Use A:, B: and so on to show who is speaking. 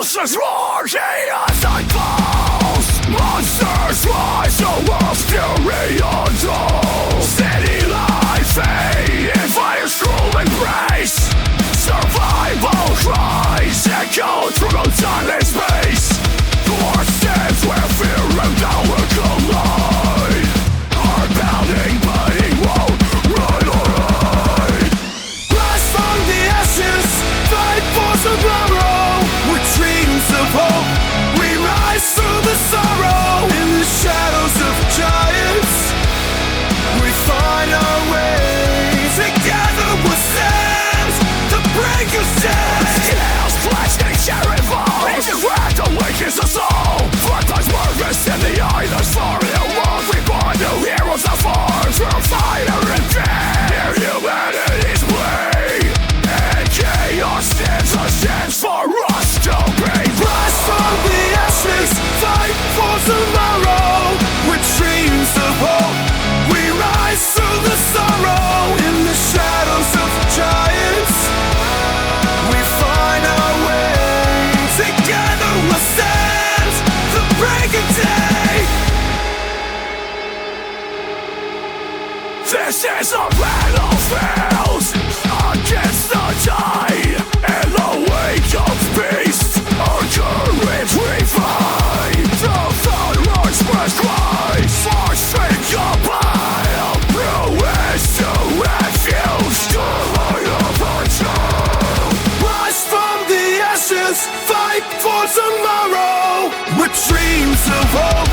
A: Monsters roar, chaos unfolds. Monsters rise, the world's fury untold. City lights fade in fire's cruel embrace. Survival cries echo through time and space. Doorsteps where fear and power collide. Heart pounding, but it won't run or hide. Rise from the ashes, fight for tomorrow. With dreams of hope, we rise through the sorrow. In the shadows of giants, we find our way. Together we'll stand to break a stand. Scales clash, nature evolves. The wrath awakens us all. Frontline's purpose in the eye, the story of world reborn. New heroes are born through fire and death. Near humanity's plea, and chaos stands a chance for us to be. Rise from the ashes, fight for tomorrow. With dreams of hope, we rise through the sorrow. In the shadows of giants, we find our way. Together we'll stand the break of day. This is a battlefield against the tide. In the wake of beast, our courage we find. The Lord's breath cries for strength compiled. Ruins to refuse, the light of our child. Rise from the ashes, fight for tomorrow. With dreams of hope,